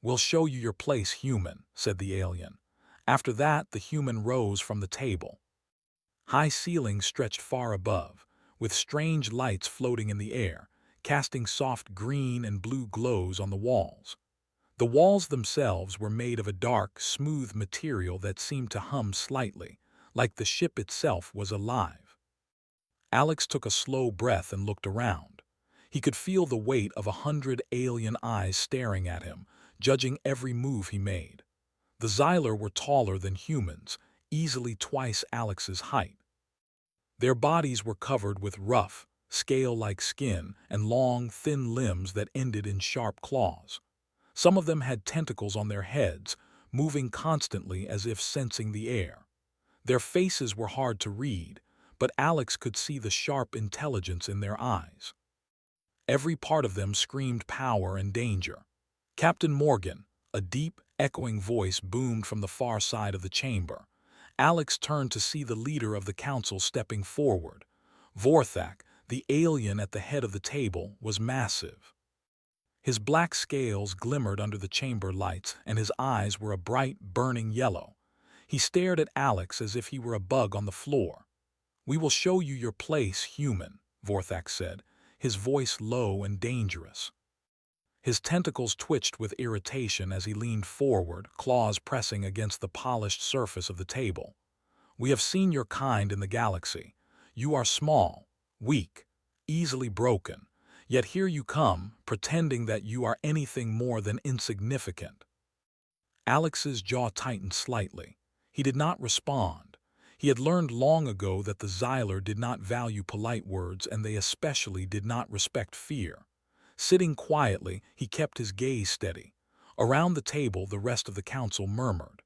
"We'll show you your place, human," said the alien. After that, the human rose from the table. High ceilings stretched far above, with strange lights floating in the air, casting soft green and blue glows on the walls. The walls themselves were made of a dark, smooth material that seemed to hum slightly, like the ship itself was alive. Alex took a slow breath and looked around. He could feel the weight of 100 alien eyes staring at him, judging every move he made. The Xylar were taller than humans, easily twice Alex's height. Their bodies were covered with rough, scale-like skin and long, thin limbs that ended in sharp claws. Some of them had tentacles on their heads, moving constantly as if sensing the air. Their faces were hard to read, but Alex could see the sharp intelligence in their eyes. Every part of them screamed power and danger. "Captain Morgan," a deep, echoing voice boomed from the far side of the chamber. Alex turned to see the leader of the council stepping forward. Vorthak, the alien at the head of the table, was massive. His black scales glimmered under the chamber lights, and his eyes were a bright, burning yellow. He stared at Alex as if he were a bug on the floor. "We will show you your place, human," Vorthak said, his voice low and dangerous. His tentacles twitched with irritation as he leaned forward, claws pressing against the polished surface of the table. "We have seen your kind in the galaxy. You are small, weak, easily broken. Yet here you come, pretending that you are anything more than insignificant." Alex's jaw tightened slightly. He did not respond. He had learned long ago that the Xylar did not value polite words, and they especially did not respect fear. Sitting quietly, he kept his gaze steady. Around the table, the rest of the council murmured.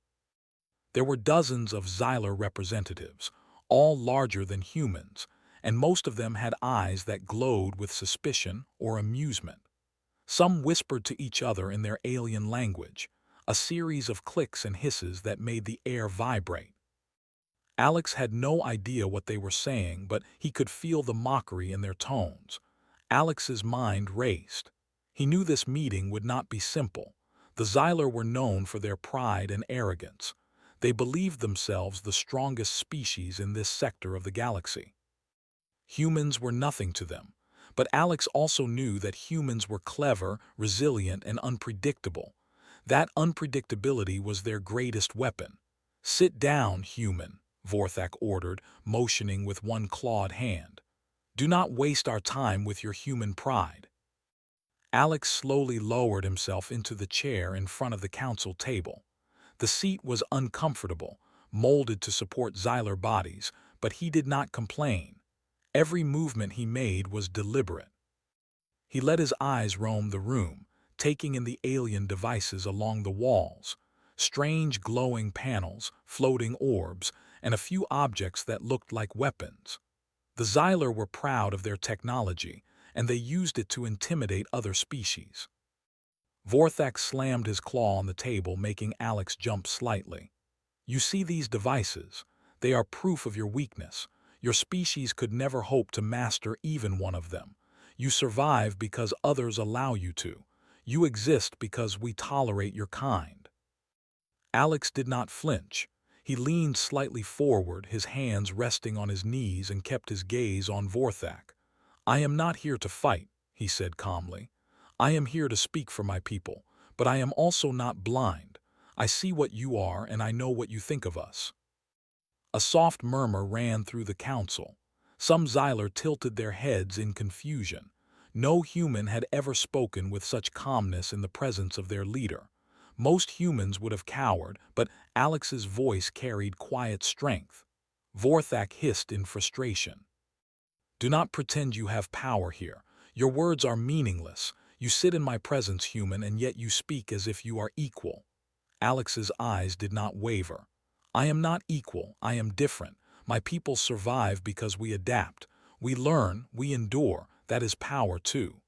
There were dozens of Xylar representatives, all larger than humans, and most of them had eyes that glowed with suspicion or amusement. Some whispered to each other in their alien language, a series of clicks and hisses that made the air vibrate. Alex had no idea what they were saying, but he could feel the mockery in their tones. Alex's mind raced. He knew this meeting would not be simple. The Xylar were known for their pride and arrogance. They believed themselves the strongest species in this sector of the galaxy. Humans were nothing to them, but Alex also knew that humans were clever, resilient, and unpredictable. That unpredictability was their greatest weapon. "Sit down, human," Vorthak ordered, motioning with one clawed hand. "Do not waste our time with your human pride." Alex slowly lowered himself into the chair in front of the council table. The seat was uncomfortable, molded to support Xylar bodies, but he did not complain. Every movement he made was deliberate. He let his eyes roam the room, taking in the alien devices along the walls, strange glowing panels, floating orbs, and a few objects that looked like weapons. The Xylar were proud of their technology, and they used it to intimidate other species. Vorthak slammed his claw on the table, making Alex jump slightly. "You see these devices? They are proof of your weakness. Your species could never hope to master even one of them. You survive because others allow you to. You exist because we tolerate your kind." Alex did not flinch. He leaned slightly forward, his hands resting on his knees, and kept his gaze on Vorthak. "I am not here to fight," he said calmly. "I am here to speak for my people, but I am also not blind. I see what you are, and I know what you think of us." A soft murmur ran through the council. Some Xylar tilted their heads in confusion. No human had ever spoken with such calmness in the presence of their leader. Most humans would have cowered, but Alex's voice carried quiet strength. Vorthak hissed in frustration. "Do not pretend you have power here. Your words are meaningless. You sit in my presence, human, and yet you speak as if you are equal." Alex's eyes did not waver. "I am not equal. I am different. My people survive because we adapt. We learn, we endure. That is power too.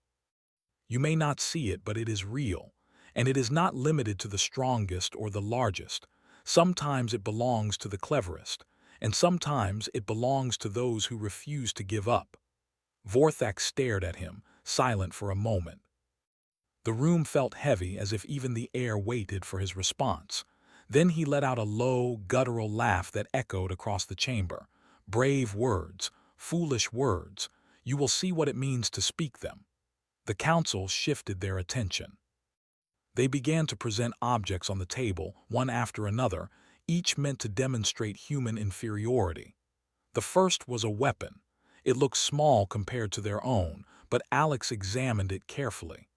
You may not see it, but it is real. And it is not limited to the strongest or the largest. Sometimes it belongs to the cleverest, and sometimes it belongs to those who refuse to give up." Vorthak stared at him, silent for a moment. The room felt heavy, as if even the air waited for his response. Then he let out a low, guttural laugh that echoed across the chamber. "Brave words, foolish words. You will see what it means to speak them." The council shifted their attention. They began to present objects on the table, one after another, each meant to demonstrate human inferiority. The first was a weapon. It looked small compared to their own, but Alex examined it carefully.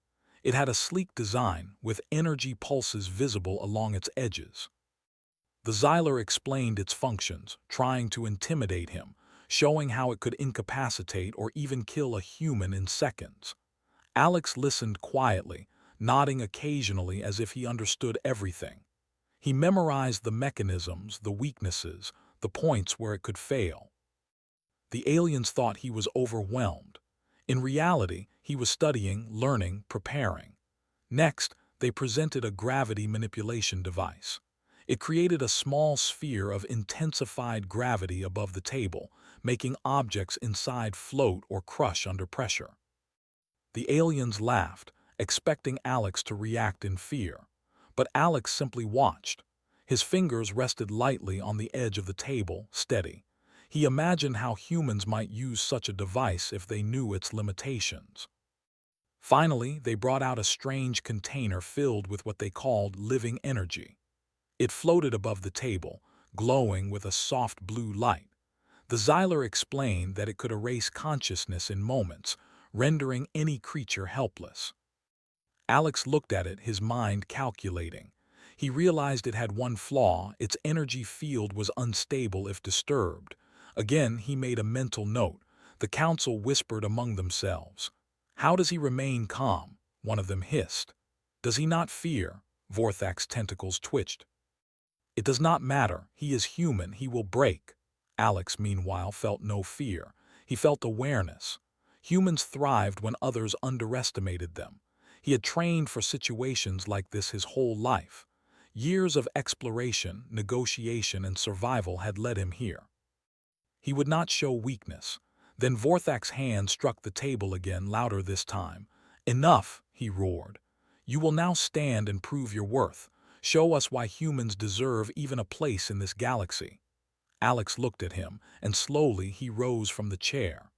It had a sleek design, with energy pulses visible along its edges. The Xyler explained its functions, trying to intimidate him, showing how it could incapacitate or even kill a human in seconds. Alex listened quietly, nodding occasionally as if he understood everything. He memorized the mechanisms, the weaknesses, the points where it could fail. The aliens thought he was overwhelmed. In reality, he was studying, learning, preparing. Next, they presented a gravity manipulation device. It created a small sphere of intensified gravity above the table, making objects inside float or crush under pressure. The aliens laughed, expecting Alex to react in fear. But Alex simply watched. His fingers rested lightly on the edge of the table, steady. He imagined how humans might use such a device if they knew its limitations. Finally, they brought out a strange container filled with what they called living energy. It floated above the table, glowing with a soft blue light. The Xyler explained that it could erase consciousness in moments, rendering any creature helpless. Alex looked at it, his mind calculating. He realized it had one flaw: its energy field was unstable if disturbed. Again, he made a mental note. The council whispered among themselves. "How does he remain calm?" one of them hissed. "Does he not fear?" Vorthak's tentacles twitched. "It does not matter. He is human. He will break." Alex, meanwhile, felt no fear. He felt awareness. Humans thrived when others underestimated them. He had trained for situations like this his whole life. Years of exploration, negotiation, and survival had led him here. He would not show weakness. Then Vorthak's hand struck the table again, louder this time. "Enough," he roared. "You will now stand and prove your worth. Show us why humans deserve even a place in this galaxy." Alex looked at him, and slowly he rose from the chair.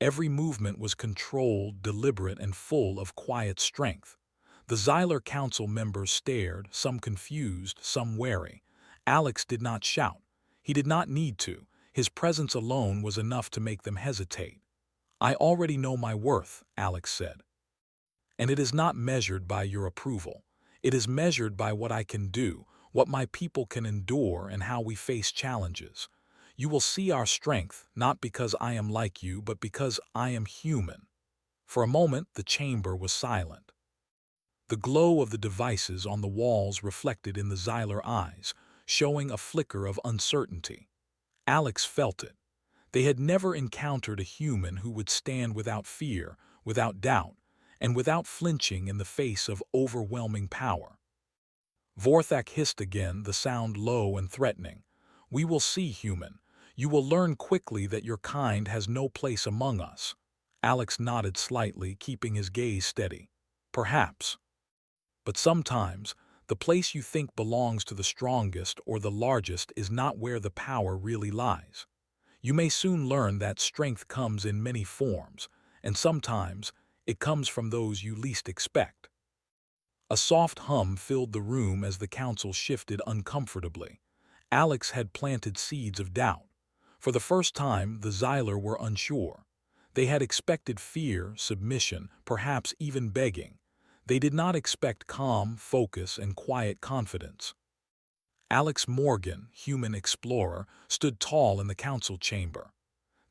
Every movement was controlled, deliberate, and full of quiet strength. The Xyler Council members stared, some confused, some wary. Alex did not shout. He did not need to. His presence alone was enough to make them hesitate. "I already know my worth," Alex said. "And it is not measured by your approval. It is measured by what I can do, what my people can endure, and how we face challenges. You will see our strength, not because I am like you, but because I am human." For a moment, the chamber was silent. The glow of the devices on the walls reflected in the Xyler eyes, showing a flicker of uncertainty. Alex felt it. They had never encountered a human who would stand without fear, without doubt, and without flinching in the face of overwhelming power. Vorthak hissed again, the sound low and threatening. "We will see, human. You will learn quickly that your kind has no place among us." Alex nodded slightly, keeping his gaze steady. "Perhaps. But sometimes, the place you think belongs to the strongest or the largest is not where the power really lies. You may soon learn that strength comes in many forms, and sometimes it comes from those you least expect." A soft hum filled the room as the council shifted uncomfortably. Alex had planted seeds of doubt. For the first time, the Xyler were unsure. They had expected fear, submission, perhaps even begging. They did not expect calm, focus, and quiet confidence. Alex Morgan, human explorer, stood tall in the council chamber.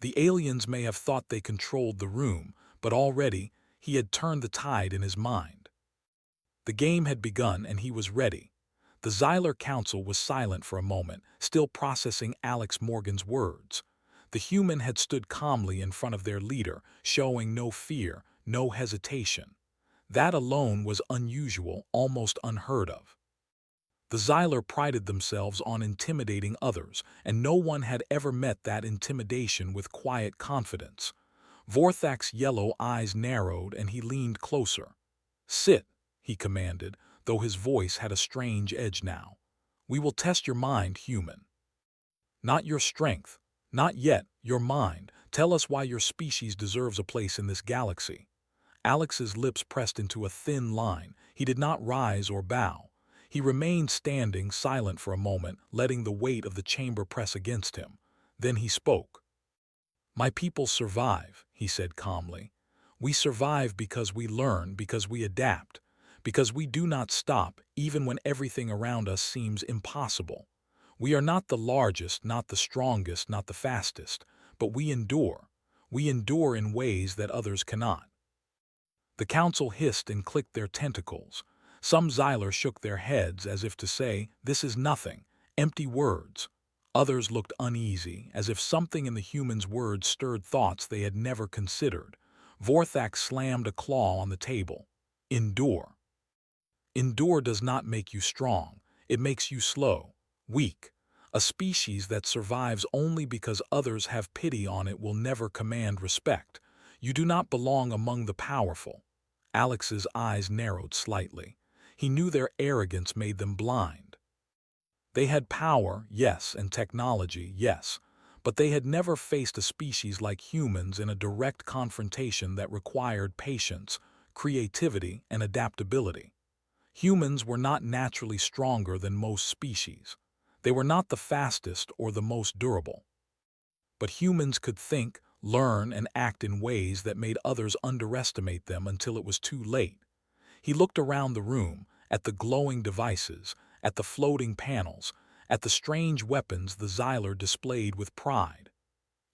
The aliens may have thought they controlled the room, but already he had turned the tide in his mind. The game had begun, and he was ready. The Xyler Council was silent for a moment, still processing Alex Morgan's words. The human had stood calmly in front of their leader, showing no fear, no hesitation. That alone was unusual, almost unheard of. The Xyler prided themselves on intimidating others, and no one had ever met that intimidation with quiet confidence. Vorthak's yellow eyes narrowed, and he leaned closer. "Sit," he commanded, though his voice had a strange edge now. "We will test your mind, human. Not your strength. Not yet, your mind. Tell us why your species deserves a place in this galaxy." Alex's lips pressed into a thin line. He did not rise or bow. He remained standing, silent for a moment, letting the weight of the chamber press against him. Then he spoke. "My people survive," he said calmly. "We survive because we learn, because we adapt, because we do not stop, even when everything around us seems impossible. We are not the largest, not the strongest, not the fastest, but we endure. We endure in ways that others cannot." The council hissed and clicked their tentacles. Some Xyler shook their heads as if to say, "This is nothing, empty words." Others looked uneasy, as if something in the humans' words stirred thoughts they had never considered. Vorthak slammed a claw on the table. "Endure. Endure does not make you strong. It makes you slow, weak. A species that survives only because others have pity on it will never command respect. You do not belong among the powerful." Alex's eyes narrowed slightly. He knew their arrogance made them blind. They had power, yes, and technology, yes, but they had never faced a species like humans in a direct confrontation that required patience, creativity, and adaptability. Humans were not naturally stronger than most species. They were not the fastest or the most durable. But humans could think, learn, and act in ways that made others underestimate them until it was too late. He looked around the room, at the glowing devices, at the floating panels, at the strange weapons the Xyler displayed with pride.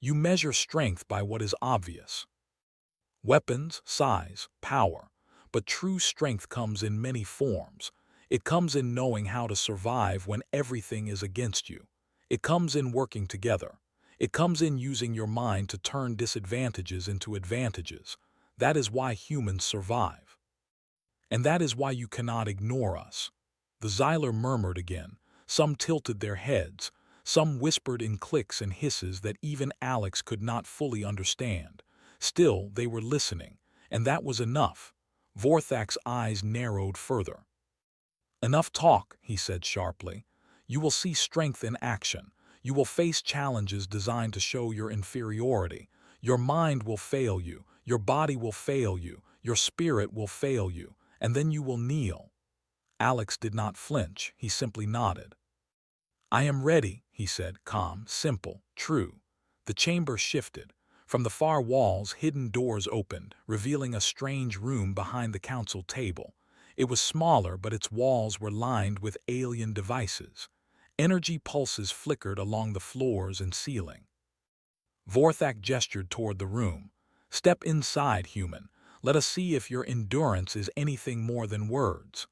"You measure strength by what is obvious. Weapons, size, power. But true strength comes in many forms. It comes in knowing how to survive when everything is against you. It comes in working together. It comes in using your mind to turn disadvantages into advantages. That is why humans survive. And that is why you cannot ignore us." The Xyler murmured again. Some tilted their heads. Some whispered in clicks and hisses that even Alex could not fully understand. Still, they were listening, and that was enough. Vorthak's eyes narrowed further. "Enough talk," he said sharply. "You will see strength in action. You will face challenges designed to show your inferiority. Your mind will fail you. Your body will fail you. Your spirit will fail you. And then you will kneel." Alex did not flinch. He simply nodded. "I am ready," he said, calm, simple, true. The chamber shifted. From the far walls, hidden doors opened, revealing a strange room behind the council table. It was smaller, but its walls were lined with alien devices. Energy pulses flickered along the floors and ceiling. Vorthak gestured toward the room. "Step inside, human. Let us see if your endurance is anything more than words."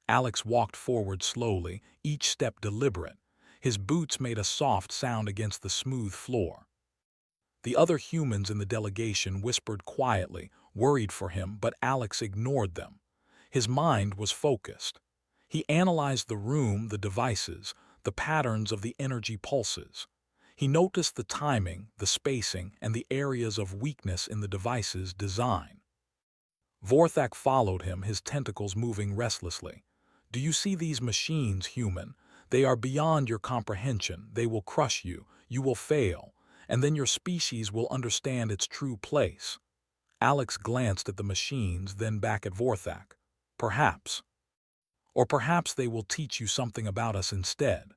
Alex walked forward slowly, each step deliberate. His boots made a soft sound against the smooth floor. The other humans in the delegation whispered quietly, worried for him, but Alex ignored them. His mind was focused. He analyzed the room, the devices, the patterns of the energy pulses. He noticed the timing, the spacing, and the areas of weakness in the device's design. Vorthak followed him, his tentacles moving restlessly. "Do you see these machines, human? They are beyond your comprehension. They will crush you. You will fail. And then your species will understand its true place." Alex glanced at the machines, then back at Vorthak. "Perhaps. Or perhaps they will teach you something about us instead."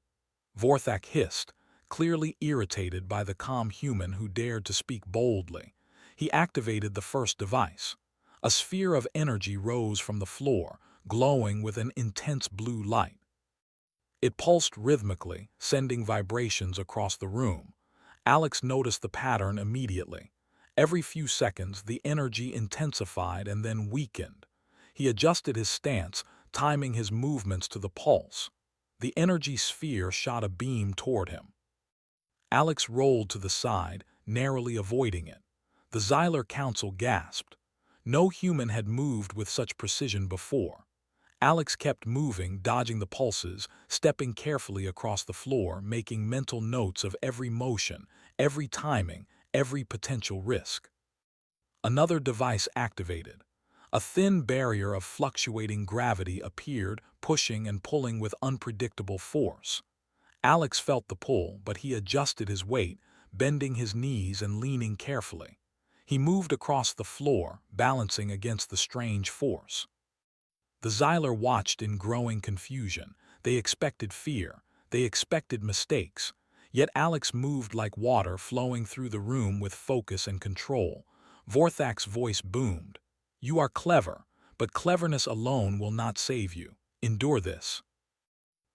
Vorthak hissed, clearly irritated by the calm human who dared to speak boldly. He activated the first device. A sphere of energy rose from the floor, glowing with an intense blue light. It pulsed rhythmically, sending vibrations across the room. Alex noticed the pattern immediately. Every few seconds, the energy intensified and then weakened. He adjusted his stance, timing his movements to the pulse. The energy sphere shot a beam toward him. Alex rolled to the side, narrowly avoiding it. The Xyler Council gasped. No human had moved with such precision before. Alex kept moving, dodging the pulses, stepping carefully across the floor, making mental notes of every motion, every timing, every potential risk. Another device activated. A thin barrier of fluctuating gravity appeared, pushing and pulling with unpredictable force. Alex felt the pull, but he adjusted his weight, bending his knees and leaning carefully. He moved across the floor, balancing against the strange force. The Xyler watched in growing confusion. They expected fear. They expected mistakes. Yet Alex moved like water flowing through the room with focus and control. Vorthak's voice boomed. "You are clever, but cleverness alone will not save you. Endure this."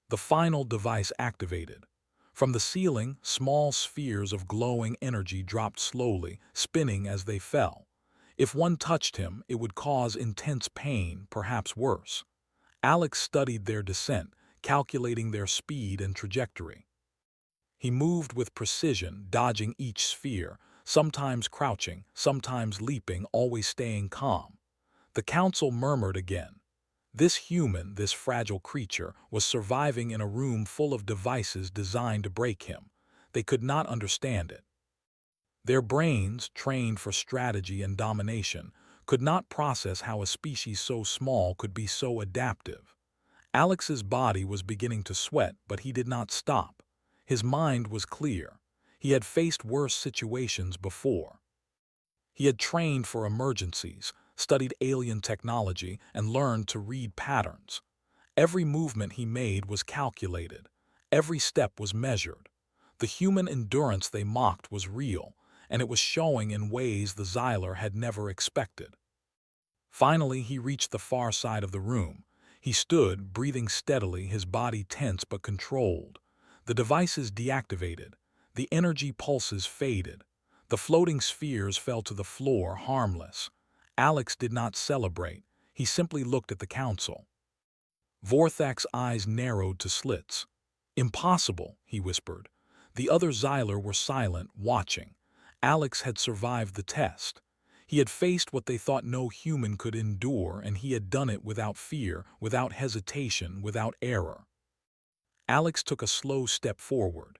The final device activated. From the ceiling, small spheres of glowing energy dropped slowly, spinning as they fell. If one touched him, it would cause intense pain, perhaps worse. Alex studied their descent, calculating their speed and trajectory. He moved with precision, dodging each sphere, sometimes crouching, sometimes leaping, always staying calm. The council murmured again. This human, this fragile creature, was surviving in a room full of devices designed to break him. They could not understand it. Their brains, trained for strategy and domination, could not process how a species so small could be so adaptive. Alex's body was beginning to sweat, but he did not stop. His mind was clear. He had faced worse situations before. He had trained for emergencies, studied alien technology, and learned to read patterns. Every movement he made was calculated. Every step was measured. The human endurance they mocked was real, and it was showing in ways the Xyler had never expected. Finally, he reached the far side of the room. He stood, breathing steadily, his body tense but controlled. The devices deactivated. The energy pulses faded. The floating spheres fell to the floor, harmless. Alex did not celebrate. He simply looked at the council. Vorthak's eyes narrowed to slits. "Impossible," he whispered. The other Xyler were silent, watching. Alex had survived the test. He had faced what they thought no human could endure, and he had done it without fear, without hesitation, without error. Alex took a slow step forward.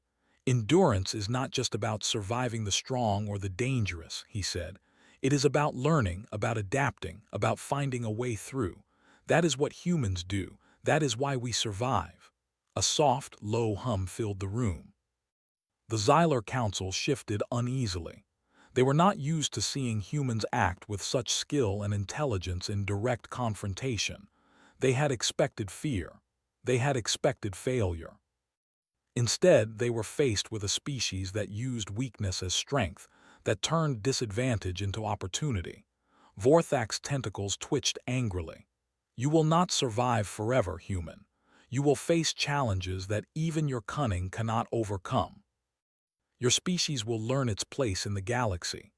"Endurance is not just about surviving the strong or the dangerous," he said. "It is about learning, about adapting, about finding a way through. That is what humans do. That is why we survive." A soft, low hum filled the room. The Xyler Council shifted uneasily. They were not used to seeing humans act with such skill and intelligence in direct confrontation. They had expected fear. They had expected failure. Instead, they were faced with a species that used weakness as strength, that turned disadvantage into opportunity. Vorthak's tentacles twitched angrily. "You will not survive forever, human. You will face challenges that even your cunning cannot overcome. Your species will learn its place in the galaxy."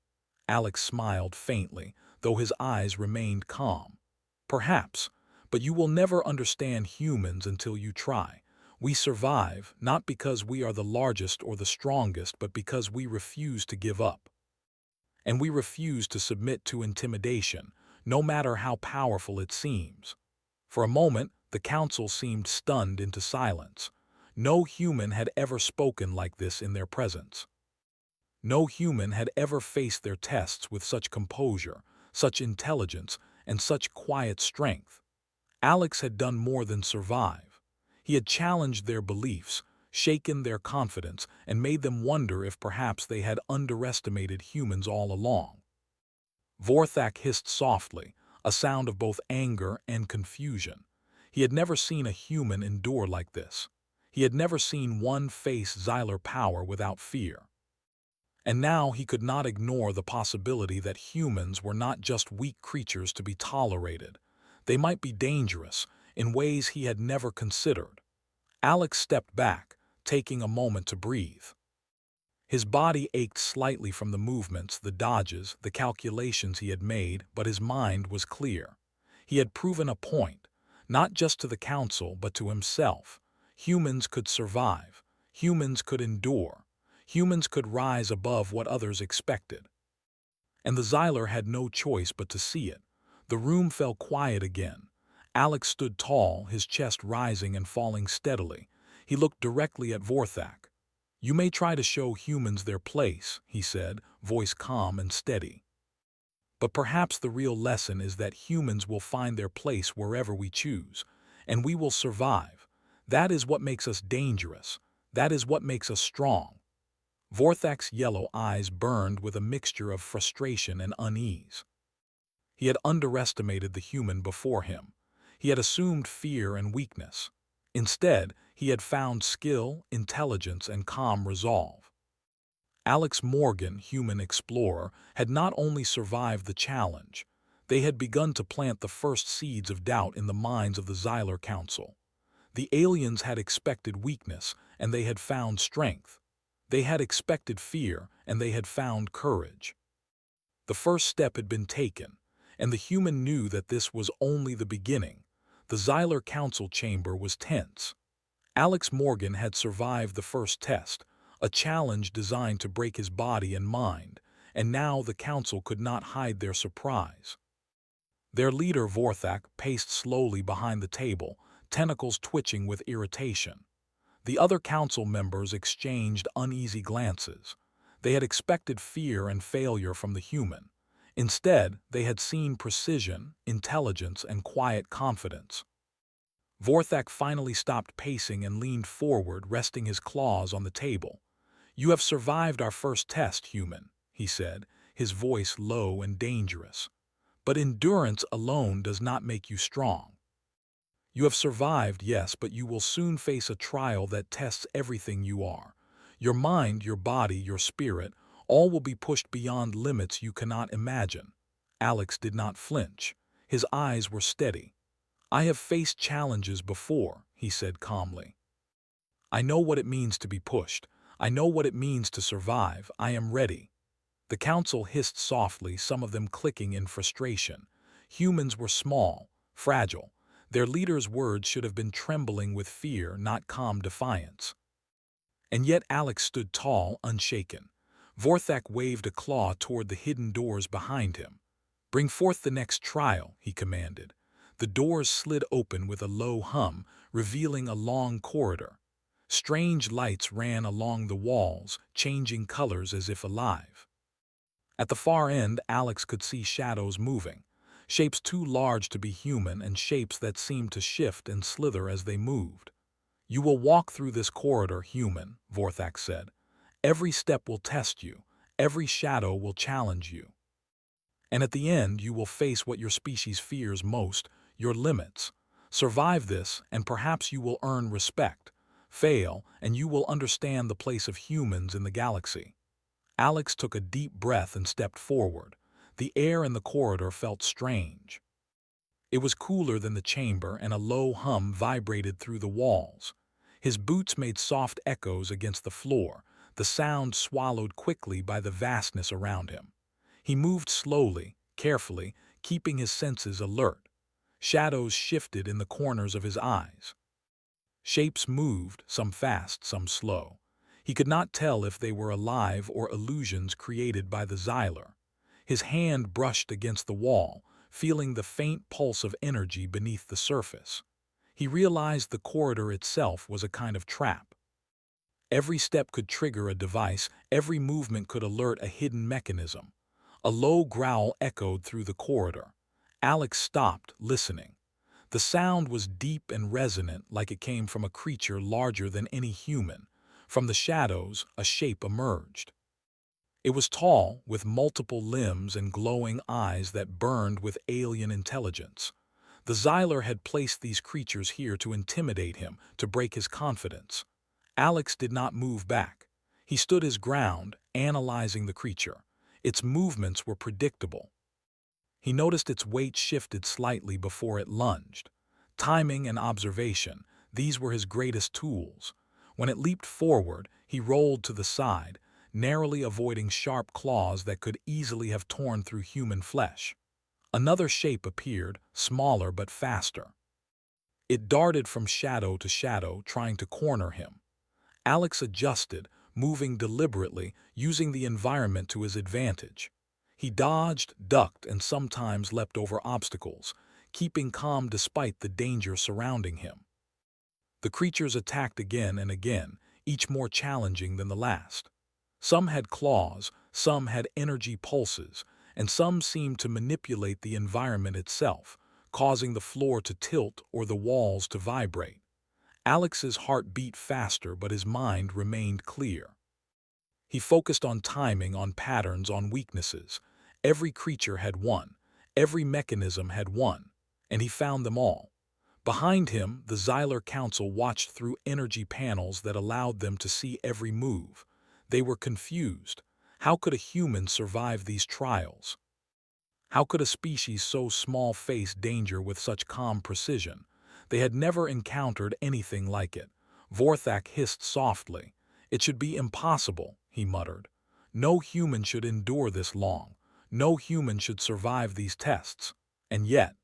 Alex smiled faintly, though his eyes remained calm. "Perhaps, but you will never understand humans until you try. We survive, not because we are the largest or the strongest, but because we refuse to give up. And we refuse to submit to intimidation, no matter how powerful it seems." For a moment, the council seemed stunned into silence. No human had ever spoken like this in their presence. No human had ever faced their tests with such composure, such intelligence, and such quiet strength. Alex had done more than survive. He had challenged their beliefs, shaken their confidence, and made them wonder if perhaps they had underestimated humans all along. Vorthak hissed softly, a sound of both anger and confusion. He had never seen a human endure like this. He had never seen one face Xyler power without fear. And now he could not ignore the possibility that humans were not just weak creatures to be tolerated. They might be dangerous, in ways he had never considered. Alex stepped back, taking a moment to breathe. His body ached slightly from the movements, the dodges, the calculations he had made, but his mind was clear. He had proven a point, not just to the council, but to himself. Humans could survive. Humans could endure. Humans could rise above what others expected. And the Xyler had no choice but to see it. The room fell quiet again. Alex stood tall, his chest rising and falling steadily. He looked directly at Vorthak. "You may try to show humans their place," he said, voice calm and steady. But perhaps the real lesson is that humans will find their place wherever we choose, and we will survive. That is what makes us dangerous. That is what makes us strong. Vorthak's yellow eyes burned with a mixture of frustration and unease. He had underestimated the human before him. He had assumed fear and weakness. Instead, he had found skill, intelligence, and calm resolve. Alex Morgan, human explorer, had not only survived the challenge, they had begun to plant the first seeds of doubt in the minds of the Xylar Council. The aliens had expected weakness, and they had found strength. They had expected fear, and they had found courage. The first step had been taken, and the human knew that this was only the beginning. The Xylar Council chamber was tense. Alex Morgan had survived the first test, a challenge designed to break his body and mind, and now the council could not hide their surprise. Their leader, Vorthak, paced slowly behind the table, tentacles twitching with irritation. The other council members exchanged uneasy glances. They had expected fear and failure from the human. Instead, they had seen precision, intelligence, and quiet confidence. Vorthak finally stopped pacing and leaned forward, resting his claws on the table. "You have survived our first test, human," he said, his voice low and dangerous. "But endurance alone does not make you strong. You have survived, yes, but you will soon face a trial that tests everything you are. Your mind, your body, your spirit, all will be pushed beyond limits you cannot imagine." Alex did not flinch. His eyes were steady. "I have faced challenges before," he said calmly. "I know what it means to be pushed. I know what it means to survive. I am ready." The council hissed softly, some of them clicking in frustration. Humans were small, fragile. Their leader's words should have been trembling with fear, not calm defiance. And yet Alex stood tall, unshaken. Vorthak waved a claw toward the hidden doors behind him. "Bring forth the next trial," he commanded. The doors slid open with a low hum, revealing a long corridor. Strange lights ran along the walls, changing colors as if alive. At the far end, Alex could see shadows moving, shapes too large to be human and shapes that seemed to shift and slither as they moved. "You will walk through this corridor, human," Vorthak said. "Every step will test you, every shadow will challenge you. And at the end, you will face what your species fears most, your limits. Survive this, and perhaps you will earn respect. Fail, and you will understand the place of humans in the galaxy." Alex took a deep breath and stepped forward. The air in the corridor felt strange. It was cooler than the chamber, and a low hum vibrated through the walls. His boots made soft echoes against the floor, the sound swallowed quickly by the vastness around him. He moved slowly, carefully, keeping his senses alert. Shadows shifted in the corners of his eyes. Shapes moved, some fast, some slow. He could not tell if they were alive or illusions created by the Xylar. His hand brushed against the wall, feeling the faint pulse of energy beneath the surface. He realized the corridor itself was a kind of trap. Every step could trigger a device, every movement could alert a hidden mechanism. A low growl echoed through the corridor. Alex stopped, listening. The sound was deep and resonant, like it came from a creature larger than any human. From the shadows, a shape emerged. It was tall, with multiple limbs and glowing eyes that burned with alien intelligence. The Xylar had placed these creatures here to intimidate him, to break his confidence. Alex did not move back. He stood his ground, analyzing the creature. Its movements were predictable. He noticed its weight shifted slightly before it lunged. Timing and observation, these were his greatest tools. When it leaped forward, he rolled to the side, narrowly avoiding sharp claws that could easily have torn through human flesh. Another shape appeared, smaller but faster. It darted from shadow to shadow, trying to corner him. Alex adjusted, moving deliberately, using the environment to his advantage. He dodged, ducked, and sometimes leapt over obstacles, keeping calm despite the danger surrounding him. The creatures attacked again and again, each more challenging than the last. Some had claws, some had energy pulses, and some seemed to manipulate the environment itself, causing the floor to tilt or the walls to vibrate. Alex's heart beat faster, but his mind remained clear. He focused on timing, on patterns, on weaknesses. Every creature had one, every mechanism had one, and he found them all. Behind him, the Xylar Council watched through energy panels that allowed them to see every move. They were confused. How could a human survive these trials? How could a species so small face danger with such calm precision? They had never encountered anything like it. Vorthak hissed softly. "It should be impossible," he muttered. "No human should endure this long. No human should survive these tests." And yet,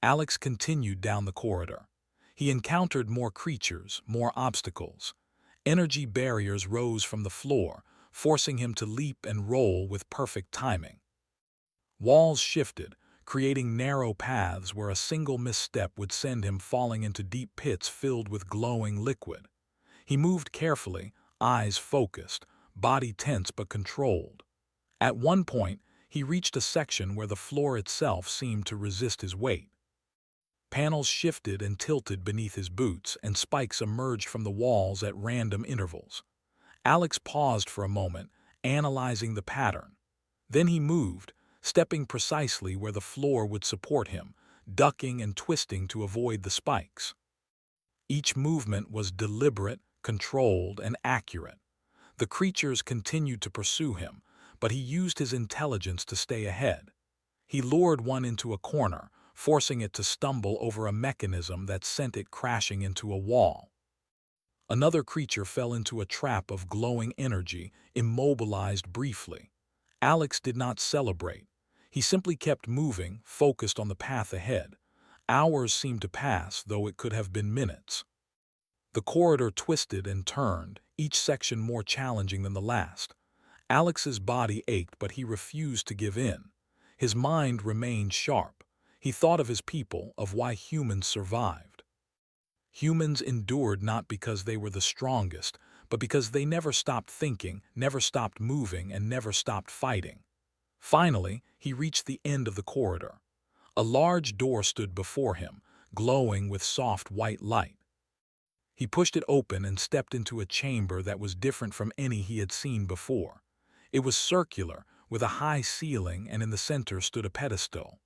Alex continued down the corridor. He encountered more creatures, more obstacles. Energy barriers rose from the floor, forcing him to leap and roll with perfect timing. Walls shifted, creating narrow paths where a single misstep would send him falling into deep pits filled with glowing liquid. He moved carefully, eyes focused, body tense but controlled. At one point, he reached a section where the floor itself seemed to resist his weight. Panels shifted and tilted beneath his boots, and spikes emerged from the walls at random intervals. Alex paused for a moment, analyzing the pattern. Then he moved, stepping precisely where the floor would support him, ducking and twisting to avoid the spikes. Each movement was deliberate, controlled, and accurate. The creatures continued to pursue him, but he used his intelligence to stay ahead. He lured one into a corner, forcing it to stumble over a mechanism that sent it crashing into a wall. Another creature fell into a trap of glowing energy, immobilized briefly. Alex did not celebrate. He simply kept moving, focused on the path ahead. Hours seemed to pass, though it could have been minutes. The corridor twisted and turned, each section more challenging than the last. Alex's body ached, but he refused to give in. His mind remained sharp. He thought of his people, of why humans survived. Humans endured not because they were the strongest, but because they never stopped thinking, never stopped moving, and never stopped fighting. Finally, he reached the end of the corridor. A large door stood before him, glowing with soft white light. He pushed it open and stepped into a chamber that was different from any he had seen before. It was circular, with a high ceiling, and in the center stood a pedestal.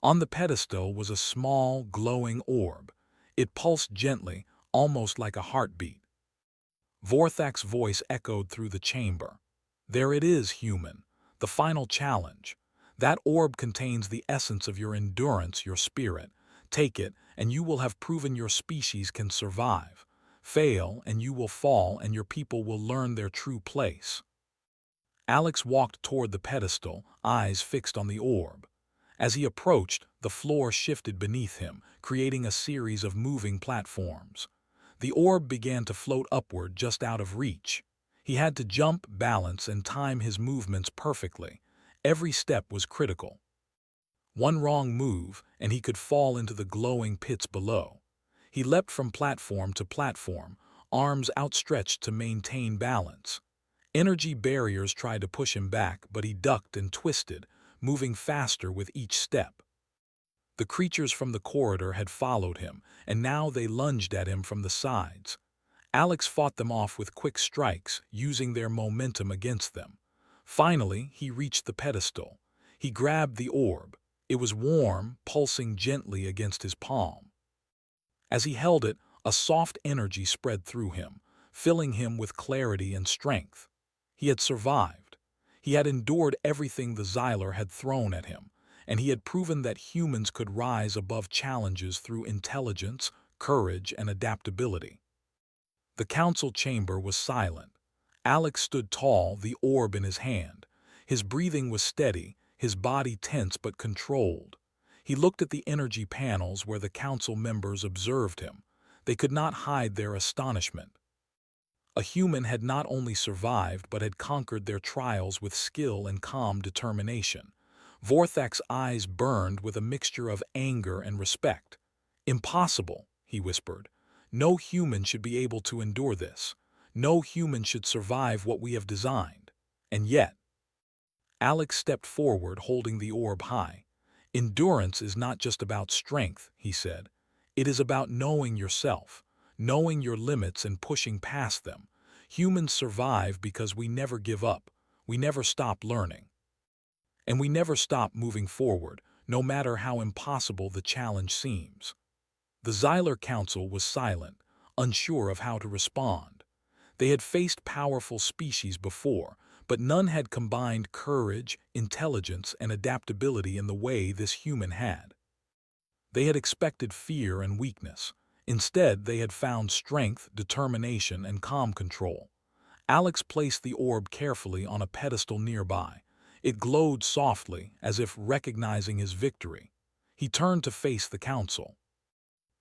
On the pedestal was a small, glowing orb. It pulsed gently, almost like a heartbeat. Vorthak's voice echoed through the chamber. "There it is, human. The final challenge. That orb contains the essence of your endurance, your spirit. Take it, and you will have proven your species can survive. Fail, and you will fall, and your people will learn their true place." Alex walked toward the pedestal, eyes fixed on the orb. As he approached, the floor shifted beneath him, creating a series of moving platforms. The orb began to float upward just out of reach. He had to jump, balance, and time his movements perfectly. Every step was critical. One wrong move, and he could fall into the glowing pits below. He leapt from platform to platform, arms outstretched to maintain balance. Energy barriers tried to push him back, but he ducked and twisted, moving faster with each step. The creatures from the corridor had followed him, and now they lunged at him from the sides. Alex fought them off with quick strikes, using their momentum against them. Finally, he reached the pedestal. He grabbed the orb. It was warm, pulsing gently against his palm. As he held it, a soft energy spread through him, filling him with clarity and strength. He had survived. He had endured everything the Xylar had thrown at him, and he had proven that humans could rise above challenges through intelligence, courage, and adaptability. The council chamber was silent. Alex stood tall, the orb in his hand. His breathing was steady, his body tense but controlled. He looked at the energy panels where the council members observed him. They could not hide their astonishment. A human had not only survived but had conquered their trials with skill and calm determination. Vorthak's eyes burned with a mixture of anger and respect. "Impossible," he whispered. "No human should be able to endure this. No human should survive what we have designed." And yet, Alex stepped forward, holding the orb high. Endurance is not just about strength, he said. It is about knowing yourself, knowing your limits and pushing past them. Humans survive because we never give up, we never stop learning, and we never stop moving forward, no matter how impossible the challenge seems. The Xylar Council was silent, unsure of how to respond. They had faced powerful species before, but none had combined courage, intelligence, and adaptability in the way this human had. They had expected fear and weakness. Instead, they had found strength, determination, and calm control. Alex placed the orb carefully on a pedestal nearby. It glowed softly, as if recognizing his victory. He turned to face the council.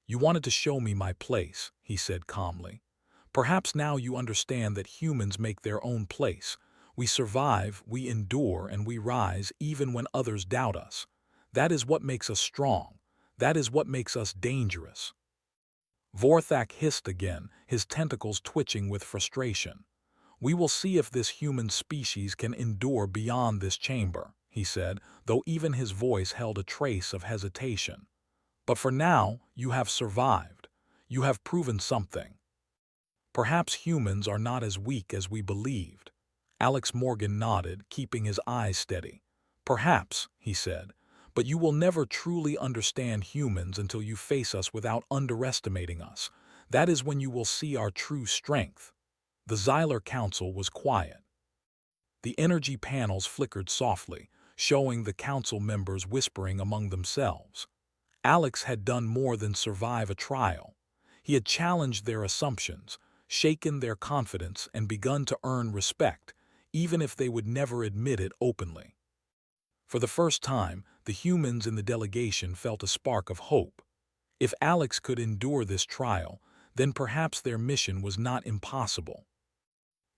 "You wanted to show me my place," he said calmly. "Perhaps now you understand that humans make their own place. We survive, we endure, and we rise even when others doubt us. That is what makes us strong. That is what makes us dangerous." Vorthak hissed again, his tentacles twitching with frustration. "We will see if this human species can endure beyond this chamber," he said, though even his voice held a trace of hesitation. "But for now, you have survived. You have proven something. Perhaps humans are not as weak as we believed." Alex Morgan nodded, keeping his eyes steady. "Perhaps," he said, "but you will never truly understand humans until you face us without underestimating us. That is when you will see our true strength." The Xylar Council was quiet. The energy panels flickered softly, showing the council members whispering among themselves. Alex had done more than survive a trial. He had challenged their assumptions, shaken their confidence, and begun to earn respect, even if they would never admit it openly. For the first time, the humans in the delegation felt a spark of hope. If Alex could endure this trial, then perhaps their mission was not impossible.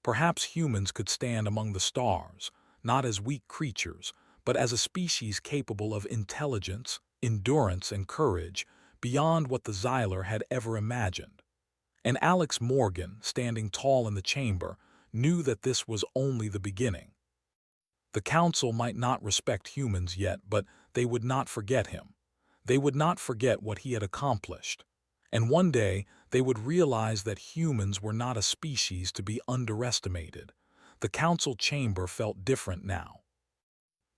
Perhaps humans could stand among the stars, not as weak creatures, but as a species capable of intelligence, endurance, and courage beyond what the Xylar had ever imagined. And Alex Morgan, standing tall in the chamber, knew that this was only the beginning. The council might not respect humans yet, but they would not forget him. They would not forget what he had accomplished. And one day, they would realize that humans were not a species to be underestimated. The council chamber felt different now.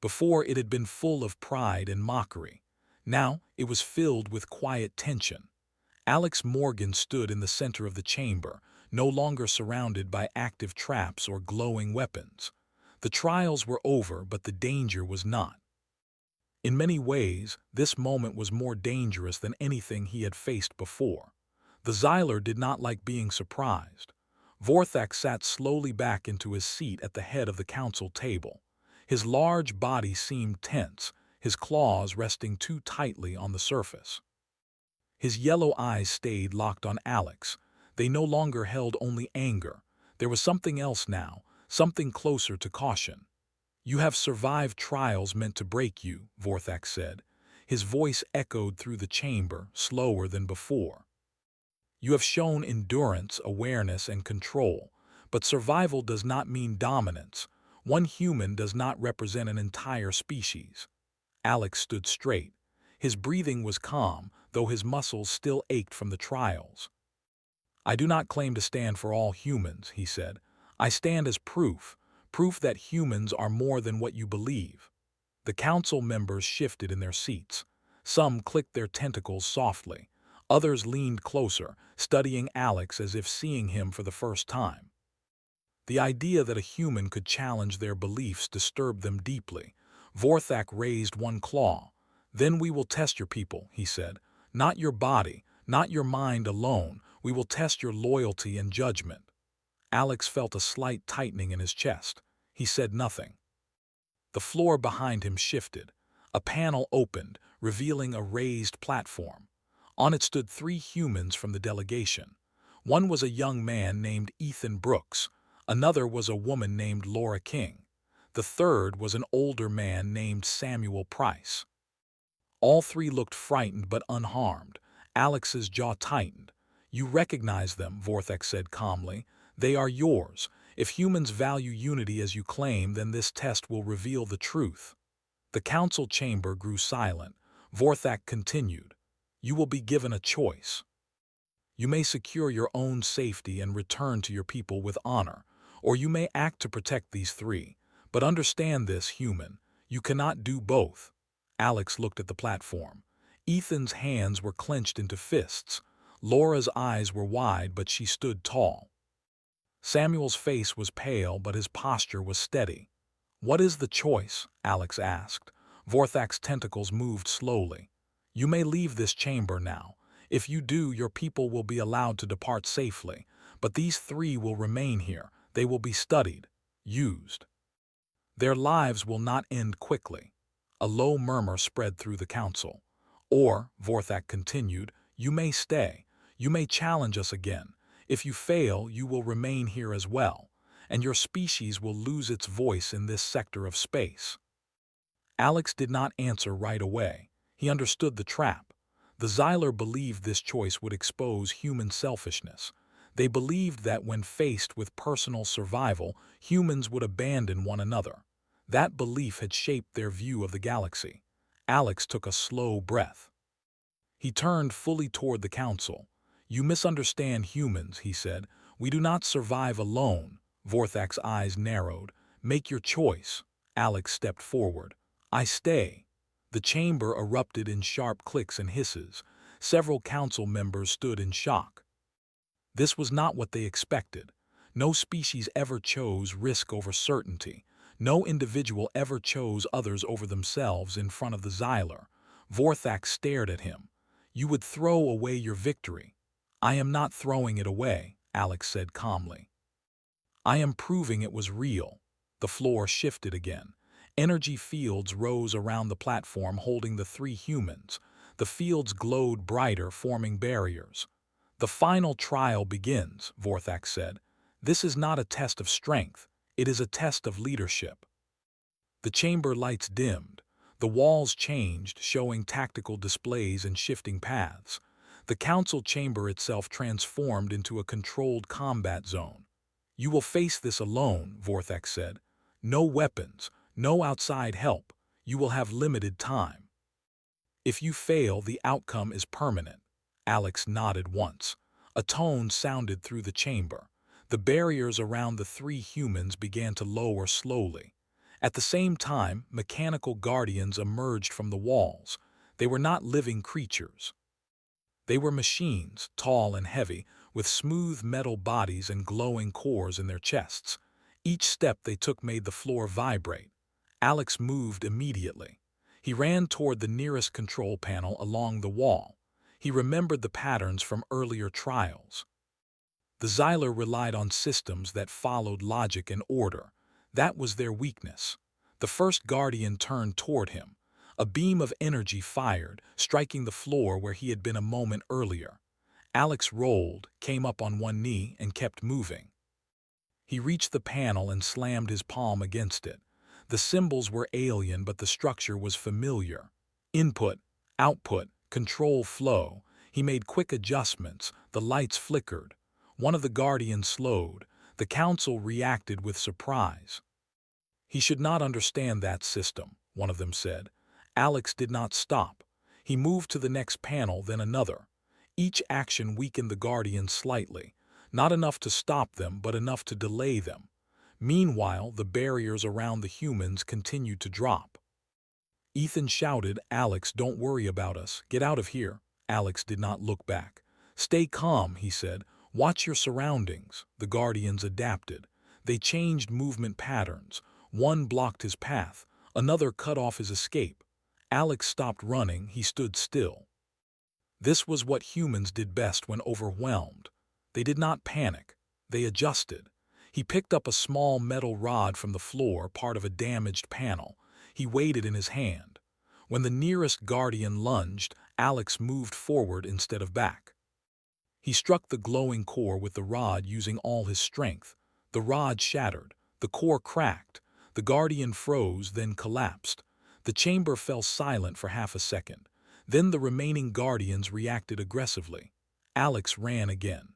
Before, it had been full of pride and mockery. Now, it was filled with quiet tension. Alex Morgan stood in the center of the chamber, no longer surrounded by active traps or glowing weapons. The trials were over, but the danger was not. In many ways, this moment was more dangerous than anything he had faced before. The Xylar did not like being surprised. Vorthak sat slowly back into his seat at the head of the council table. His large body seemed tense, his claws resting too tightly on the surface. His yellow eyes stayed locked on Alex. They no longer held only anger. There was something else now, something closer to caution. "You have survived trials meant to break you," Vorthak said. His voice echoed through the chamber, slower than before. "You have shown endurance, awareness, and control, but survival does not mean dominance. One human does not represent an entire species." Alex stood straight. His breathing was calm, though his muscles still ached from the trials. "I do not claim to stand for all humans," he said. "I stand as proof that humans are more than what you believe." The council members shifted in their seats. Some clicked their tentacles softly. Others leaned closer, studying Alex as if seeing him for the first time. The idea that a human could challenge their beliefs disturbed them deeply. Vorthak raised one claw. "Then we will test your people," he said. "Not your body, not your mind alone. We will test your loyalty and judgment." Alex felt a slight tightening in his chest. He said nothing. The floor behind him shifted. A panel opened, revealing a raised platform. On it stood 3 humans from the delegation. One was a young man named Ethan Brooks. Another was a woman named Laura King. The third was an older man named Samuel Price. All 3 looked frightened but unharmed. Alex's jaw tightened. "You recognize them," Vorthak said calmly. "They are yours. If humans value unity as you claim, then this test will reveal the truth." The council chamber grew silent. Vorthak continued, "You will be given a choice. You may secure your own safety and return to your people with honor, or you may act to protect these three. But understand this, human, you cannot do both." Alex looked at the platform. Ethan's hands were clenched into fists. Laura's eyes were wide, but she stood tall. Samuel's face was pale, but his posture was steady. "What is the choice?" Alex asked. Vorthak's tentacles moved slowly. "You may leave this chamber now. If you do, your people will be allowed to depart safely. But these three will remain here. They will be studied, used. Their lives will not end quickly." A low murmur spread through the council. "Or," Vorthak continued, "you may stay. You may challenge us again. If you fail, you will remain here as well, and your species will lose its voice in this sector of space." Alex did not answer right away. He understood the trap. The Xyler believed this choice would expose human selfishness. They believed that when faced with personal survival, humans would abandon one another. That belief had shaped their view of the galaxy. Alex took a slow breath. He turned fully toward the council. "You misunderstand humans," he said. "We do not survive alone." Vorthak's eyes narrowed. "Make your choice." Alex stepped forward. "I stay." The chamber erupted in sharp clicks and hisses. Several council members stood in shock. This was not what they expected. No species ever chose risk over certainty. No individual ever chose others over themselves in front of the Xyler. Vorthak stared at him. "You would throw away your victory." "I am not throwing it away," Alex said calmly. "I am proving it was real." The floor shifted again. Energy fields rose around the platform holding the three humans. The fields glowed brighter, forming barriers. "The final trial begins," Vorthak said. "This is not a test of strength. It is a test of leadership." The chamber lights dimmed. The walls changed, showing tactical displays and shifting paths. The council chamber itself transformed into a controlled combat zone. "You will face this alone," Vorthak said. "No weapons, no outside help. You will have limited time. If you fail, the outcome is permanent." Alex nodded once. A tone sounded through the chamber. The barriers around the three humans began to lower slowly. At the same time, mechanical guardians emerged from the walls. They were not living creatures. They were machines, tall and heavy, with smooth metal bodies and glowing cores in their chests. Each step they took made the floor vibrate. Alex moved immediately. He ran toward the nearest control panel along the wall. He remembered the patterns from earlier trials. The Xyler relied on systems that followed logic and order. That was their weakness. The first guardian turned toward him. A beam of energy fired, striking the floor where he had been a moment earlier. Alex rolled, came up on one knee, and kept moving. He reached the panel and slammed his palm against it. The symbols were alien, but the structure was familiar. Input, output, control flow. He made quick adjustments. The lights flickered. One of the guardians slowed. The council reacted with surprise. "He should not understand that system," one of them said. Alex did not stop. He moved to the next panel, then another. Each action weakened the guardians slightly. Not enough to stop them, but enough to delay them. Meanwhile, the barriers around the humans continued to drop. Ethan shouted, "Alex, don't worry about us. Get out of here." Alex did not look back. "Stay calm," he said. "Watch your surroundings." The guardians adapted. They changed movement patterns. One blocked his path. Another cut off his escape. Alex stopped running. He stood still. This was what humans did best when overwhelmed. They did not panic. They adjusted. He picked up a small metal rod from the floor, part of a damaged panel. He weighed it in his hand. When the nearest guardian lunged, Alex moved forward instead of back. He struck the glowing core with the rod using all his strength. The rod shattered. The core cracked. The guardian froze, then collapsed. The chamber fell silent for half a second. Then the remaining guardians reacted aggressively. Alex ran again.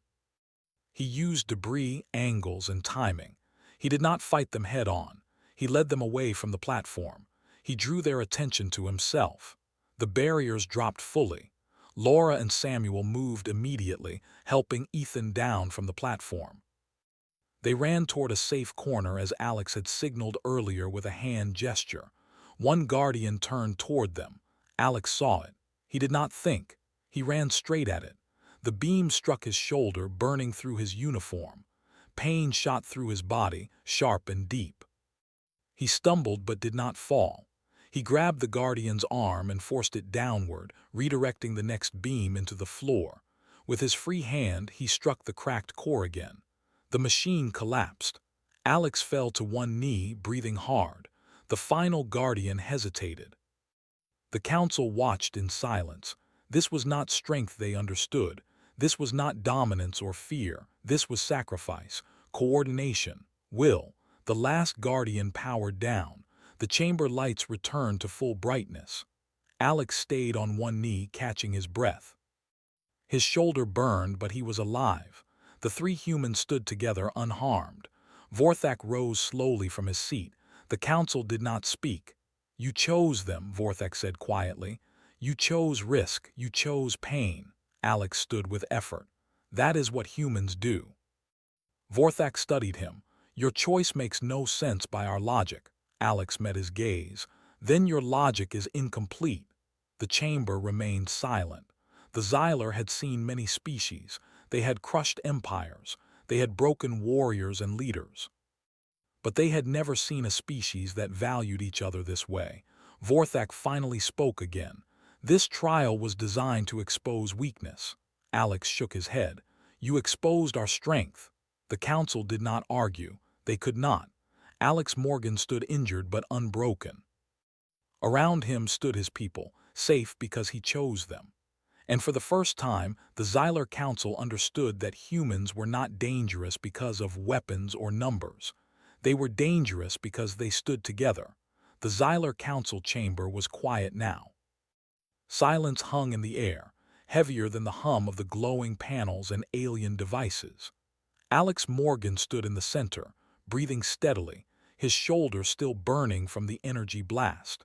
He used debris, angles, and timing. He did not fight them head-on. He led them away from the platform. He drew their attention to himself. The barriers dropped fully. Laura and Samuel moved immediately, helping Ethan down from the platform. They ran toward a safe corner as Alex had signaled earlier with a hand gesture. One guardian turned toward them. Alex saw it. He did not think. He ran straight at it. The beam struck his shoulder, burning through his uniform. Pain shot through his body, sharp and deep. He stumbled but did not fall. He grabbed the guardian's arm and forced it downward, redirecting the next beam into the floor. With his free hand, he struck the cracked core again. The machine collapsed. Alex fell to one knee, breathing hard. The final guardian hesitated. The council watched in silence. This was not strength they understood. This was not dominance or fear. This was sacrifice, coordination, will. The last guardian powered down. The chamber lights returned to full brightness. Alex stayed on one knee, catching his breath. His shoulder burned, but he was alive. The three humans stood together unharmed. Vorthak rose slowly from his seat. The council did not speak. "You chose them," Vorthak said quietly. "You chose risk. You chose pain." Alex stood with effort. "That is what humans do." Vorthak studied him. "Your choice makes no sense by our logic." Alex met his gaze. "Then your logic is incomplete." The chamber remained silent. The Xylar had seen many species. They had crushed empires. They had broken warriors and leaders. But they had never seen a species that valued each other this way. Vorthak finally spoke again. "This trial was designed to expose weakness." Alex shook his head. "You exposed our strength." The council did not argue. They could not. Alex Morgan stood injured but unbroken. Around him stood his people, safe because he chose them. And for the first time, the Xylar Council understood that humans were not dangerous because of weapons or numbers. They were dangerous because they stood together. The Xylar Council chamber was quiet now. Silence hung in the air, heavier than the hum of the glowing panels and alien devices. Alex Morgan stood in the center, breathing steadily, his shoulder still burning from the energy blast.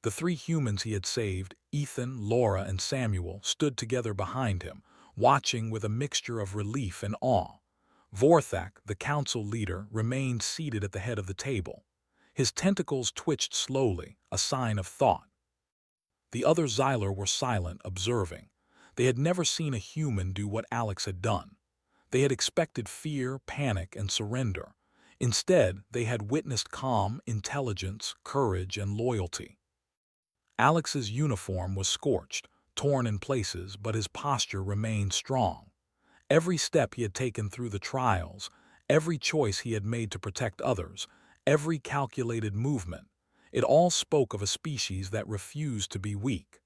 The three humans he had saved, Ethan, Laura, and Samuel, stood together behind him, watching with a mixture of relief and awe. Vorthak, the council leader, remained seated at the head of the table. His tentacles twitched slowly, a sign of thought. The other Xylar were silent, observing. They had never seen a human do what Alex had done. They had expected fear, panic, and surrender. Instead, they had witnessed calm, intelligence, courage, and loyalty. Alex's uniform was scorched, torn in places, but his posture remained strong. Every step he had taken through the trials, every choice he had made to protect others, every calculated movement, it all spoke of a species that refused to be weak.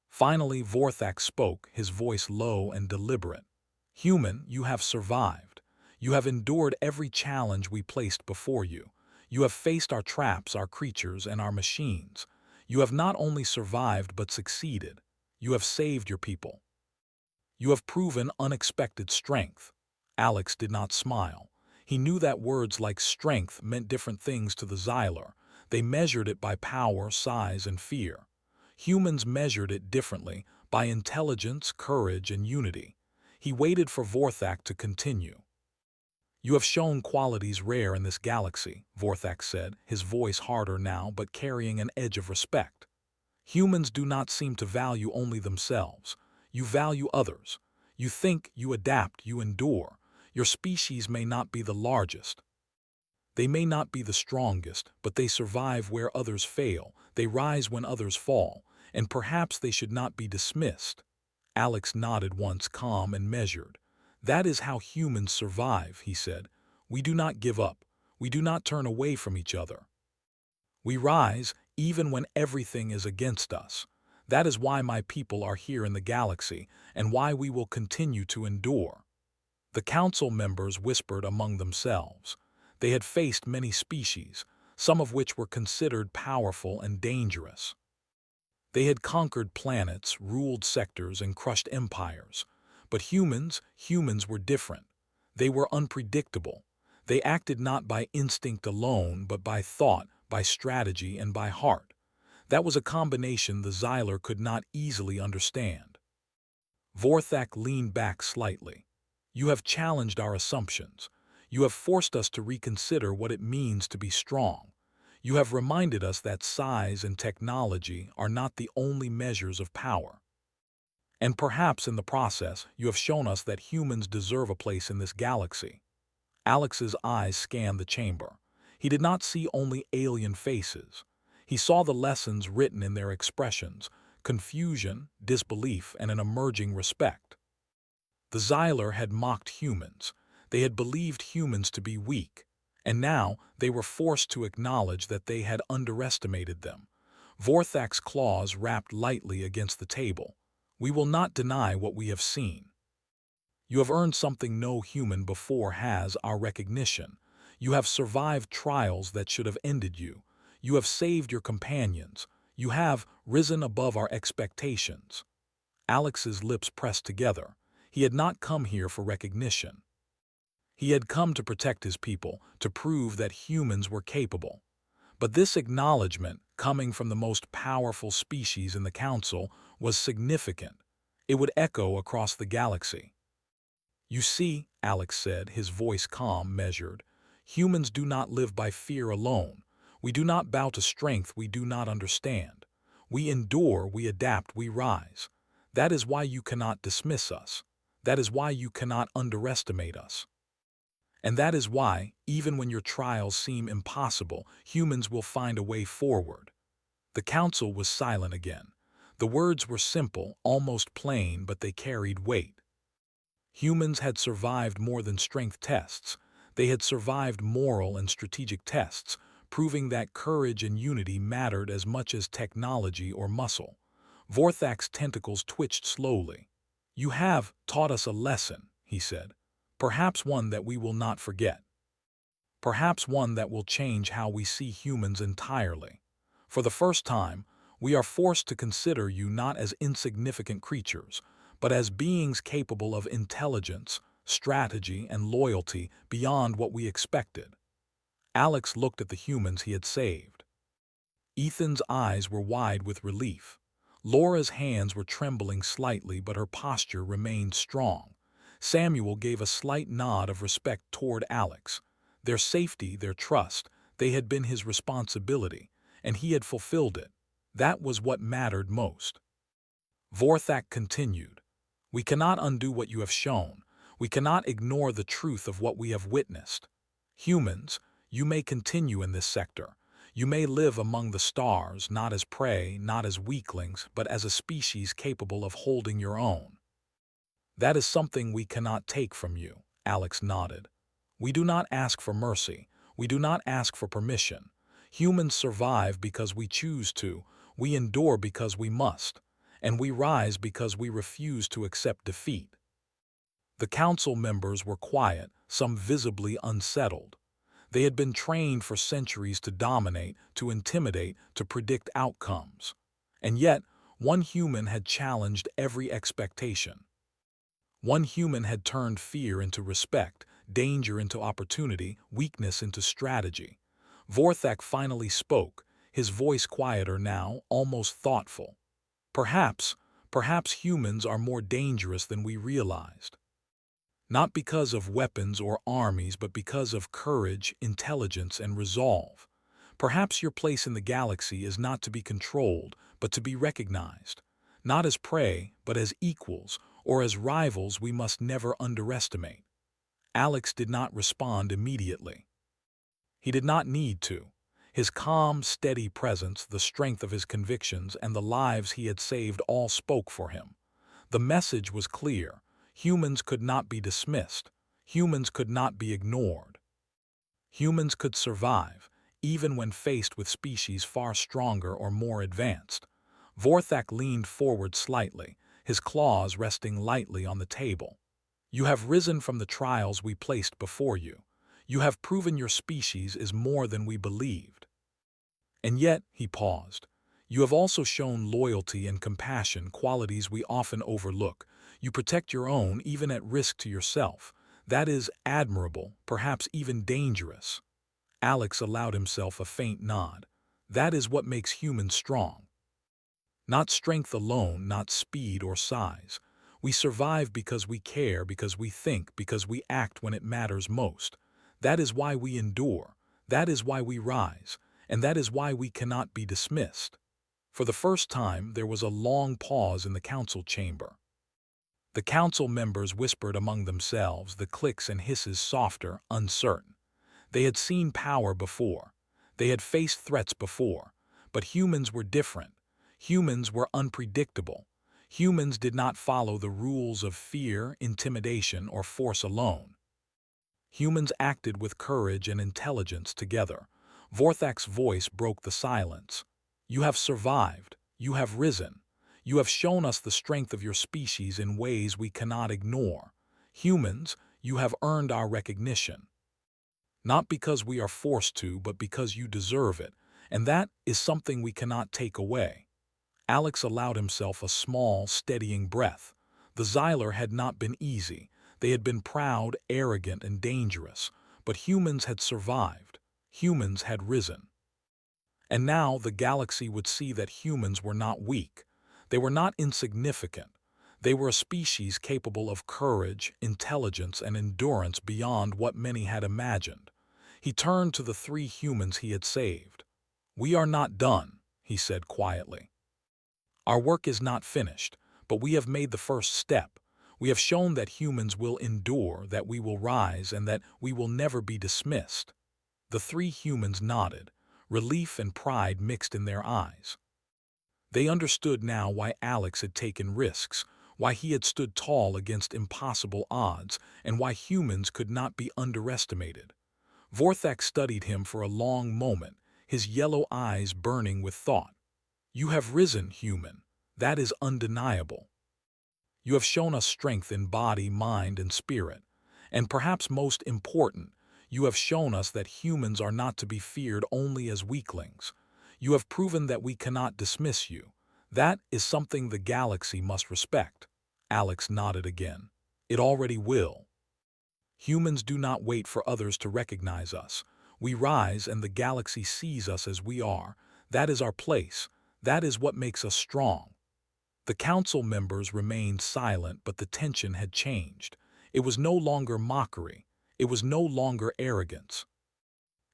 Finally, Vorthak spoke, his voice low and deliberate. "Human, you have survived. You have endured every challenge we placed before you. You have faced our traps, our creatures, and our machines. You have not only survived but succeeded. You have saved your people. You have proven unexpected strength." Alex did not smile. He knew that words like strength meant different things to the Xylar. They measured it by power, size, and fear. Humans measured it differently, by intelligence, courage, and unity. He waited for Vorthak to continue. "You have shown qualities rare in this galaxy," Vorthak said, his voice harder now but carrying an edge of respect. "Humans do not seem to value only themselves. You value others. You think, you adapt, you endure. Your species may not be the largest. They may not be the strongest, but they survive where others fail. They rise when others fall, and perhaps they should not be dismissed." Alex nodded once, calm and measured. "That is how humans survive," he said. "We do not give up. We do not turn away from each other. We rise, even when everything is against us. That is why my people are here in the galaxy, and why we will continue to endure." The council members whispered among themselves. They had faced many species, some of which were considered powerful and dangerous. They had conquered planets, ruled sectors, and crushed empires. But humans were different. They were unpredictable. They acted not by instinct alone, but by thought, by strategy, and by heart. That was a combination the Xyler could not easily understand. Vorthak leaned back slightly. You have challenged our assumptions. You have forced us to reconsider what it means to be strong. You have reminded us that size and technology are not the only measures of power. And perhaps in the process, you have shown us that humans deserve a place in this galaxy. Alex's eyes scanned the chamber. He did not see only alien faces. He saw the lessons written in their expressions: confusion, disbelief, and an emerging respect. The Xyler had mocked humans. They had believed humans to be weak. And now they were forced to acknowledge that they had underestimated them. Vorthak's claws rapped lightly against the table. We will not deny what we have seen. You have earned something no human before has: our recognition. You have survived trials that should have ended you. You have saved your companions. You have risen above our expectations. Alex's lips pressed together. He had not come here for recognition. He had come to protect his people, to prove that humans were capable. But this acknowledgement, coming from the most powerful species in the Council, was significant. It would echo across the galaxy. You see, Alex said, his voice calm, measured, humans do not live by fear alone. We do not bow to strength we do not understand. We endure, we adapt, we rise. That is why you cannot dismiss us. That is why you cannot underestimate us. And that is why, even when your trials seem impossible, humans will find a way forward. The Council was silent again. The words were simple, almost plain, but they carried weight. Humans had survived more than strength tests. They had survived moral and strategic tests, proving that courage and unity mattered as much as technology or muscle. Vorthak's tentacles twitched slowly. You have taught us a lesson, he said. Perhaps one that we will not forget. Perhaps one that will change how we see humans entirely. For the first time, we are forced to consider you not as insignificant creatures, but as beings capable of intelligence, strategy, and loyalty beyond what we expected. Alex looked at the humans he had saved. Ethan's eyes were wide with relief. Laura's hands were trembling slightly, but her posture remained strong. Samuel gave a slight nod of respect toward Alex. Their safety, their trust, they had been his responsibility, and he had fulfilled it. That was what mattered most. Vorthak continued. We cannot undo what you have shown. We cannot ignore the truth of what we have witnessed. Humans, you may continue in this sector. You may live among the stars, not as prey, not as weaklings, but as a species capable of holding your own. That is something we cannot take from you, Alex nodded. We do not ask for mercy. We do not ask for permission. Humans survive because we choose to. We endure because we must. And we rise because we refuse to accept defeat. The council members were quiet, some visibly unsettled. They had been trained for centuries to dominate, to intimidate, to predict outcomes. And yet, one human had challenged every expectation. One human had turned fear into respect, danger into opportunity, weakness into strategy. Vorthak finally spoke, his voice quieter now, almost thoughtful. Perhaps humans are more dangerous than we realized. Not because of weapons or armies, but because of courage, intelligence, and resolve. Perhaps your place in the galaxy is not to be controlled, but to be recognized. Not as prey, but as equals, or as rivals we must never underestimate. Alex did not respond immediately. He did not need to. His calm, steady presence, the strength of his convictions, and the lives he had saved all spoke for him. The message was clear. Humans could not be dismissed. Humans could not be ignored. Humans could survive, even when faced with species far stronger or more advanced. Vorthak leaned forward slightly, his claws resting lightly on the table. You have risen from the trials we placed before you. You have proven your species is more than we believed. And yet, he paused, you have also shown loyalty and compassion, qualities we often overlook. You protect your own, even at risk to yourself. That is admirable, perhaps even dangerous. Alex allowed himself a faint nod. That is what makes humans strong. Not strength alone, not speed or size. We survive because we care, because we think, because we act when it matters most. That is why we endure. That is why we rise. And that is why we cannot be dismissed. For the first time, there was a long pause in the council chamber. The council members whispered among themselves, the clicks and hisses softer, uncertain. They had seen power before. They had faced threats before. But humans were different. Humans were unpredictable. Humans did not follow the rules of fear, intimidation, or force alone. Humans acted with courage and intelligence together. Vorthak's voice broke the silence. You have survived. You have risen. You have shown us the strength of your species in ways we cannot ignore. Humans, you have earned our recognition. Not because we are forced to, but because you deserve it, and that is something we cannot take away. Alex allowed himself a small, steadying breath. The Xylar had not been easy. They had been proud, arrogant, and dangerous. But humans had survived. Humans had risen. And now the galaxy would see that humans were not weak. They were not insignificant. They were a species capable of courage, intelligence, and endurance beyond what many had imagined. He turned to the 3 humans he had saved. "We are not done," he said quietly. "Our work is not finished, but we have made the first step. We have shown that humans will endure, that we will rise, and that we will never be dismissed." The 3 humans nodded, relief and pride mixed in their eyes. They understood now why Alex had taken risks, why he had stood tall against impossible odds, and why humans could not be underestimated. Vorthak studied him for a long moment, his yellow eyes burning with thought. "You have risen, human. That is undeniable. You have shown us strength in body, mind, and spirit. And perhaps most important, you have shown us that humans are not to be feared only as weaklings. You have proven that we cannot dismiss you. That is something the galaxy must respect." Alex nodded again. "It already will. Humans do not wait for others to recognize us. We rise and the galaxy sees us as we are. That is our place. That is what makes us strong." The council members remained silent, but the tension had changed. It was no longer mockery. It was no longer arrogance.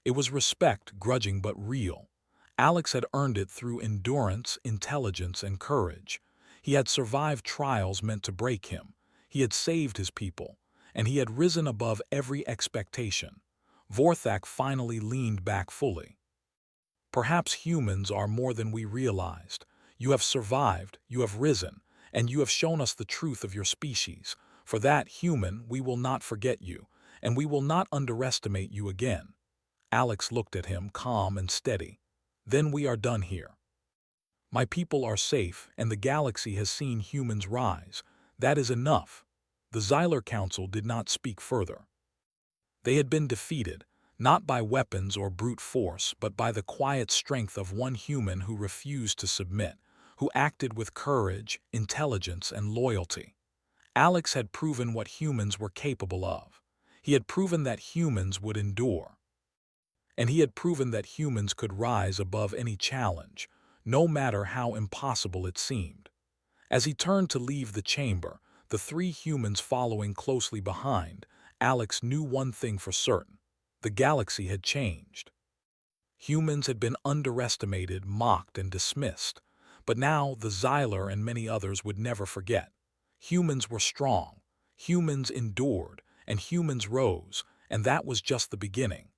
It was respect, grudging but real. Alex had earned it through endurance, intelligence, and courage. He had survived trials meant to break him. He had saved his people, and he had risen above every expectation. Vorthak finally leaned back fully. "Perhaps humans are more than we realized. You have survived, you have risen, and you have shown us the truth of your species. For that, human, we will not forget you, and we will not underestimate you again." Alex looked at him, calm and steady. "Then we are done here. My people are safe, and the galaxy has seen humans rise. That is enough." The Xylar Council did not speak further. They had been defeated, not by weapons or brute force, but by the quiet strength of one human who refused to submit, who acted with courage, intelligence, and loyalty. Alex had proven what humans were capable of. He had proven that humans would endure. And he had proven that humans could rise above any challenge, no matter how impossible it seemed. As he turned to leave the chamber, the 3 humans following closely behind, Alex knew one thing for certain. The galaxy had changed. Humans had been underestimated, mocked, and dismissed. But now the Xylar and many others would never forget. Humans were strong. Humans endured, and humans rose, and that was just the beginning.